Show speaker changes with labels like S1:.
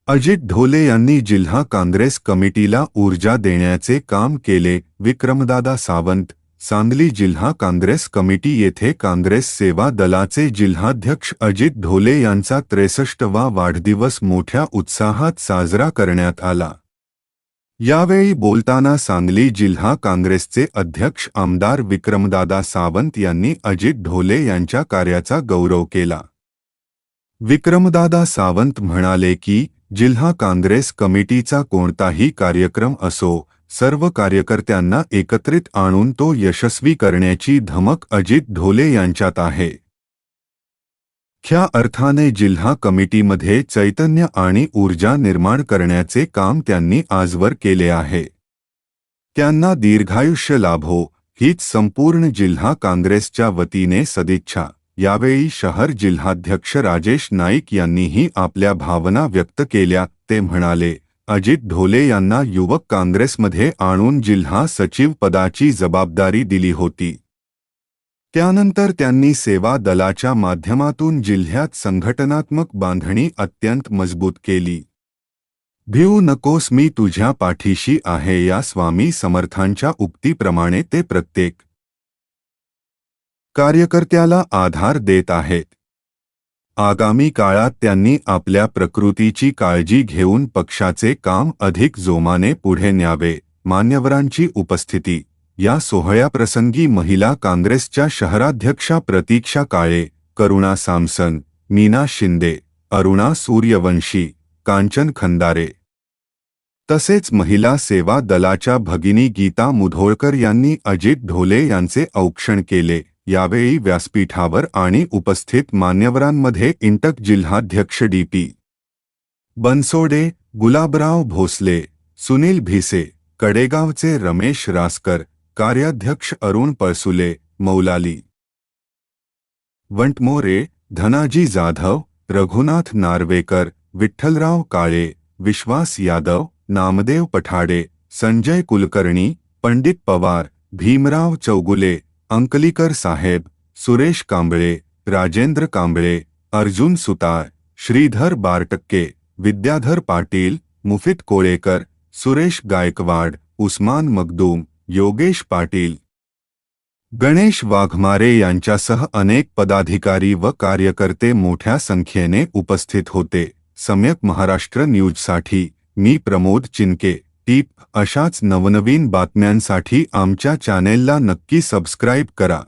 S1: अजित ढोले यांनी जिल्हा काँग्रेस कमिटीला ऊर्जा देण्याचे काम केले. विक्रमदादा सावंत, सांगली जिल्हा काँग्रेस कमिटी येथे काँग्रेस सेवा दलाचे जिल्हाध्यक्ष अजित ढोले यांचा 63वा वाढदिवस मोठ्या उत्साहात साजरा करण्यात आला. यावेळी बोलताना सांगली जिल्हा काँग्रेसचे अध्यक्ष आमदार विक्रमदादा सावंत यांनी अजित ढोले यांच्या कार्याचा गौरव केला. विक्रमदादा सावंत म्हणाले की जिल्हा काँग्रेस कमिटीचा कोणताही कार्यक्रम असो, सर्व कार्यकर्त्यांना एकत्रित आणून तो यशस्वी करण्याची धमक अजित ढोले यांच्यात आहे. खऱ्या अर्थाने जिल्हा कमिटीमध्ये चैतन्य आणि ऊर्जा निर्माण करण्याचे काम त्यांनी आजवर केले आहे. त्यांना दीर्घायुष्य लाभो हीच संपूर्ण जिल्हा काँग्रेसच्या वतीने सदिच्छा. यावेळी शहर जिल्हाध्यक्ष राजेश नाईक यांनीही आपल्या भावना व्यक्त केल्या. ते म्हणाले, अजित ढोले यांना युवक काँग्रेसमध्ये आणून जिल्हा सचिव पदाची जबाबदारी दिली होती. त्यानंतर त्यांनी सेवा दलाच्या माध्यमातून जिल्ह्यात संघटनात्मक बांधणी अत्यंत मजबूत केली. भिवू नकोस मी तुझ्या पाठीशी आहे या स्वामी समर्थांच्या उक्तीप्रमाणे ते प्रत्येक कार्यकर्त्याला आधार देत आहेत. आगामी काळात त्यांनी आपल्या प्रकृतीची काळजी घेऊन पक्षाचे काम अधिक जोमाने पुढे न्यावे. मान्यवरांची उपस्थिती. या सोहळ्याप्रसंगी महिला काँग्रेसच्या शहराध्यक्षा प्रतीक्षा काळे, करुणा सामसन, मीना शिंदे, अरुणा सूर्यवंशी, कांचन खंदारे तसेच महिला सेवा दलाच्या भगिनी गीता मुधोळकर यांनी अजित ढोले यांचे औक्षण केले. यावेळी व्यासपीठावर आणि उपस्थित मान्यवरांमध्ये इंटक जिल्हाध्यक्ष डी.पी. बनसोडे, गुलाबराव भोसले, सुनील भिसे, कडेगावचे रमेश रासकर, कार्याध्यक्ष अरुण पळसुले, मौलाली वंटमोरे, धनाजी जाधव, रघुनाथ नार्वेकर, विठ्ठलराव काळे, विश्वास यादव, नामदेव पठाडे, संजय कुलकर्णी, पंडित पवार, भीमराव चौगुले, अंकलीकर साहेब, सुरेश कांबळे, राजेंद्र कांबळे, अर्जुन सुतार, श्रीधर बारटक्के, विद्याधर पाटील, मुफीत कोळेकर, सुरेश गायकवाड, उस्मान मखदूम, योगेश पाटील, गणेश वाघमारे यांच्यासह अनेक पदाधिकारी व कार्यकर्ते मोठ्या संख्येने उपस्थित होते. सम्यक महाराष्ट्र न्यूजसाठी मी प्रमोद चिनके. टीप अशाच नवनवीन बातम्यांसाठी आमच्या चॅनेलला नक्की सबस्क्राईब करा.